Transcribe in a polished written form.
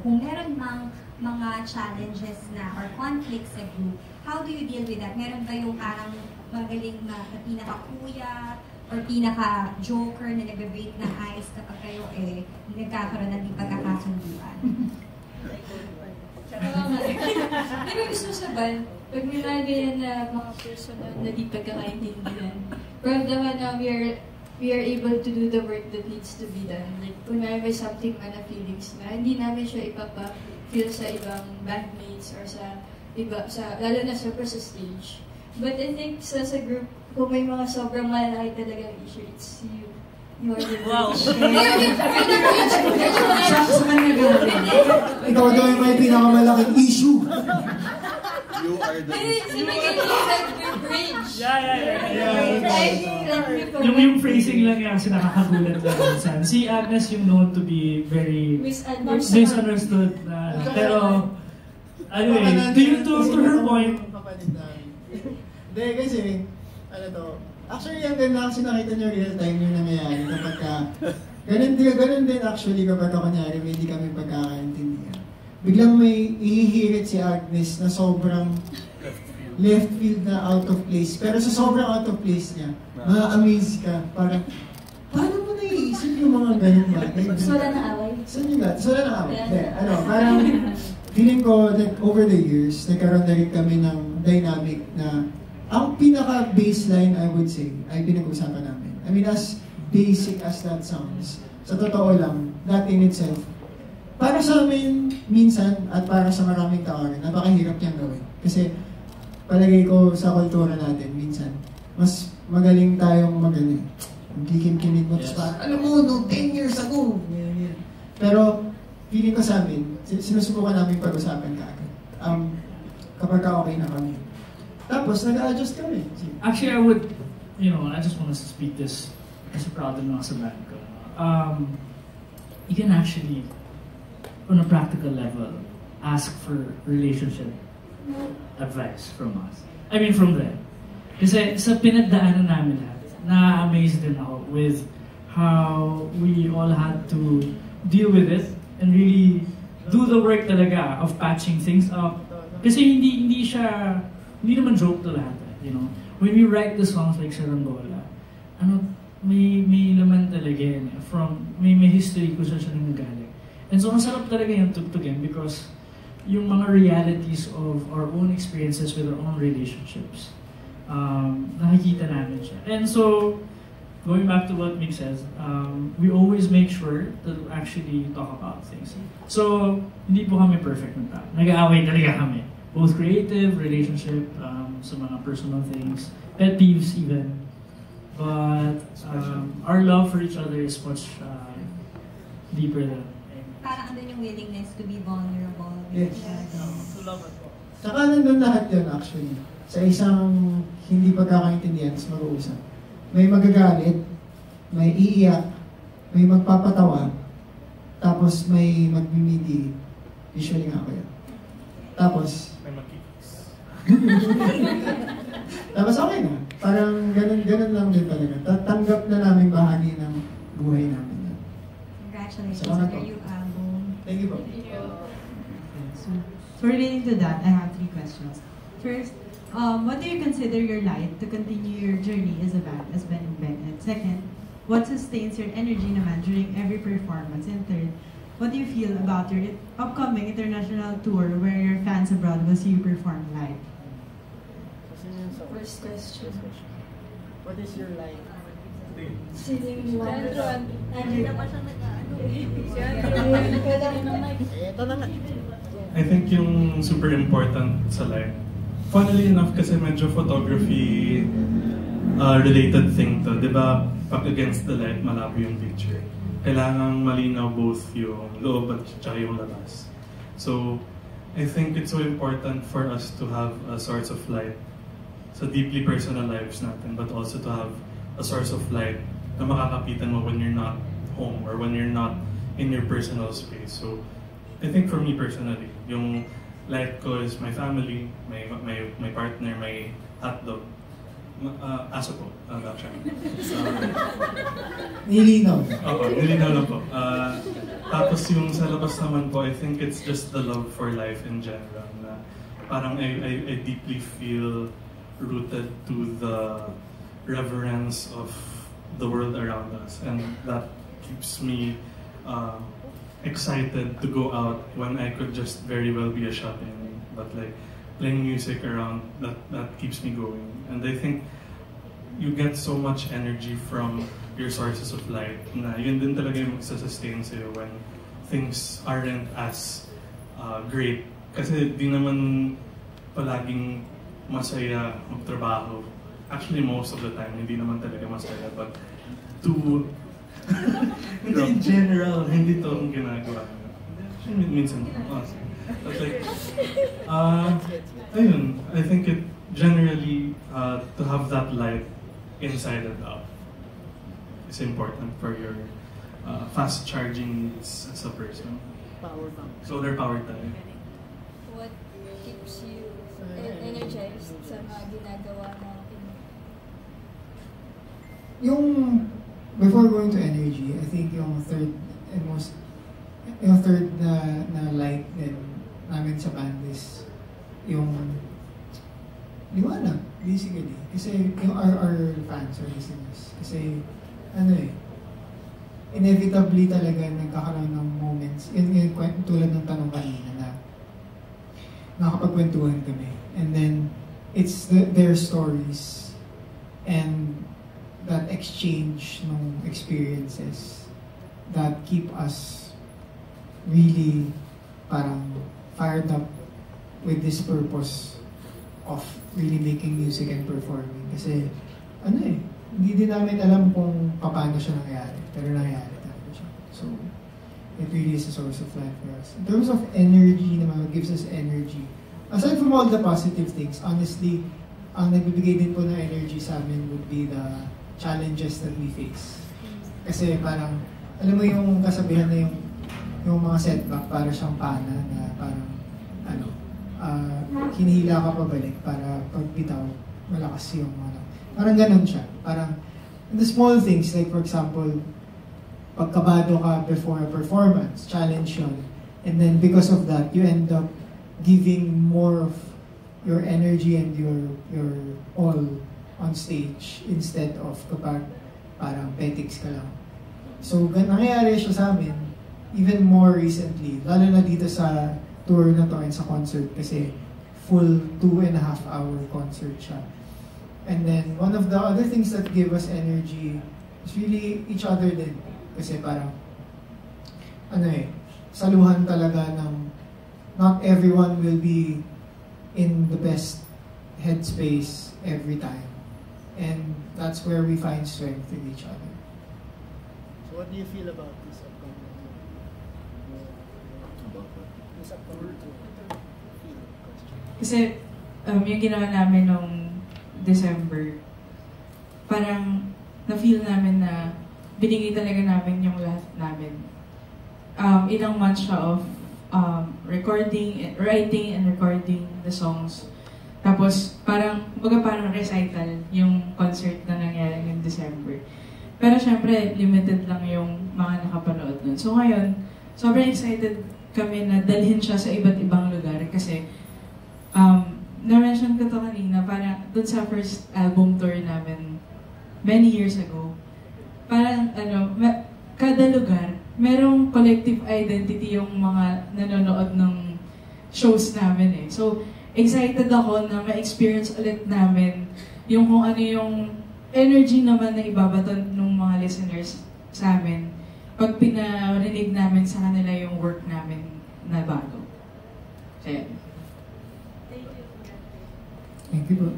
kung meron mang mga challenges na or conflicts sa group, how do you deal with that? Meron ba yung parang magaling na pinaka-kuya or pinaka-joker na nag-break ng ice kapag kayo nagkakaroon ng di pagkakasunduan? Di ba gusto sabihin, pag may mga ganyan na mga personal na di pagkakaintindihan, ramdaman na we are able to do the work that needs to be done. Like, kung may something man na feelings na, hindi namin siya ipapa-feel sa ibang bandmates or sa iba, lalo na sa stage. But I think sa group, kung may mga sobrang malaki talagang issue, it's you. You are the Wow! Sa kanya gawin. Ikaw daw yung may pinakamalaking issue. You are the bridge. Yung phrasing lang yung nakakagulat lang minsan. Si Agnes yung known to be very misunderstood. Pero, anyway, to her point, hindi, kasi, ano to, actually, ang ganda kasi nakita nyo real time yung nangyayari kapag ka, ganun din actually kapag ka kunyari, may hindi kami pagkakaintindihan. Biglang may ihihirit si Agnes na sobrang left field na out of place. Pero sa sobrang out of place niya, ma-amaze ka. Parang, paano mo naiisip yung mga ganun bagay? Wala na away? Saan yung ba? Wala na away? Hindi, parang, feeling ko that over the years, nagkaroon na rin kami ng dynamic na ang pinaka-baseline, I would say, ay pinag-usapan namin. I mean, as basic as that sounds, sa totoo lang, that in itself, para sa amin, minsan, at para sa maraming tao rin, napakahirap niyang gawin. Kasi, palagay ko sa kultura natin, minsan, mas magaling tayong magkikim-kimig mo, yes. Parang, alam mo, no, 10 years ago. Yeah. Pero, feeling ko sa amin, sinusubukan namin pag-usapan kaagad. Kapag okay na kami. Tapos, nag-a-adjust kami. Actually, I just want to speak this as a proud ng sa band ko. You can actually, on a practical level, ask for relationship advice from us. I mean, from them. Kasi sa pinagdaanan namin lahat, na-amaze din ako with how we all had to deal with it and really do the work talaga of patching things up. Kasi hindi naman joke to lahat, you know. When we write the songs like Saranggola, may laman talaga yan. May history kung saan siya nanggagaling. And so, ang sarap talaga yung tugtugin because yung mga realities of our own experiences with our own relationships, nakikita namin siya. And so, going back to what Mick says, we always make sure to actually talk about things. So, hindi po kami perfect na tao. Nag-aaway talaga kami. Both creative, relationship, sa mga personal things, pet peeves even. But our love for each other is much deeper than. Parang andun yung willingness to be vulnerable. Yes. To love it. Saka nandun lahat yun actually. Sa isang hindi pagkakaintindihan sa mag-uusap. May magagalit, may iiyak, may magpapatawa, tapos may magmimidi. Usually nga ako yun. Tapos, tapos okay na. Parang ganun lang din talaga. Tatanggap na namin bahagi ng buhay namin. Congratulations. Salamat po. Thank you po. So relating to that, I have 3 questions. First, what do you consider your life to continue your journey as a band, as Ben and Ben? And second, what sustains your energy naman during every performance? And third, what do you feel about your upcoming international tour where your fans abroad will see you perform live? First question. What is your life? Singing one. I think yung super important sa life. Funnily enough, kasi medyo photography related thing to. Diba, pag against the light, malabo yung picture. Kailangang malinaw both yung loob at saka yung labas. So, I think it's so important for us to have a source of light sa deeply personal lives natin, but also to have a source of light na makakapitan mo when you're not home or when you're not in your personal space. So, I think for me personally, yung light ko is my family, my partner, my hotdog. Aso po, actually. Nilinaw. Opo, nilinaw lang po. Tapos yung sa labas naman po, I think it's just the love for life in general. Na parang I deeply feel rooted to the reverence of the world around us. And that keeps me excited to go out when I could just very well be a shut-in. But like, playing music around, that keeps me going. And I think you get so much energy from your sources of light na yun din talaga yung magsasustain sa'yo when things aren't as great. Kasi di naman palaging masaya magtrabaho. Actually, most of the time, hindi naman talaga masaya. But to... hindi in general, hindi to ang ginagawa. Minsan, but like, ayun, I think it generally, to have that light inside and out is important for your fast charging needs as a person. Power bank. Solar power tayo. What keeps you energized sa mga ginagawa natin? Yung, before going to energy, I think yung third na light din namin sa band is yung liwanag, basically. Kasi yung our fans or listeners. Kasi, inevitably talaga nagkakaroon ng moments. Yun tulad ng tanong kanina na nakakapagkwentuhan kami. And then, it's their stories and that exchange ng experiences that keep us really parang fired up with this purpose of really making music and performing. Kasi, hindi din namin alam kung paano siya nangyari. Pero nangyari talaga siya. So, it really is a source of life for us. In terms of energy naman, what gives us energy. Aside from all the positive things, honestly, ang nagbibigay din po ng energy sa amin would be the challenges that we face. Kasi parang, alam mo yung kasabihan na yung mga setback para siyang pana na parang, hinihila ka pabalik para pagbitaw, malakas yung parang ganun siya. Parang, the small things, like for example, pagkabado ka before a performance, challenge yun. And then because of that, you end up giving more of your energy and your all on stage instead of kapag parang petics ka lang. So, nangyayari siya sa amin even more recently, lalo na dito sa tour na to and sa concert kasi full 2.5-hour concert siya. And then, one of the other things that give us energy is really each other din. Kasi parang, saluhan talaga ng not everyone will be in the best headspace every time. And that's where we find strength in each other. So what do you feel about this upcoming tour? This upcoming tour? Kasi yung ginawa namin nung December, parang na-feel namin na binigay talaga namin yung lahat namin. Ilang months siya of writing and recording the songs. Tapos parang recital yung concert na nangyari ng December. Pero syempre, limited lang yung mga nakapanood nun. So ngayon, sobrang excited kami na dalhin siya sa iba't ibang lugar kasi na-mention ko to kanina, parang dun sa first album tour namin many years ago, parang kada lugar, merong collective identity yung mga nanonood ng shows namin eh. So, excited ako na ma-experience ulit namin yung kung ano yung energy naman na ibabaton ng mga listeners sa amin pag pinarinig namin sa kanila yung work namin na bago. So, Thank you, bro.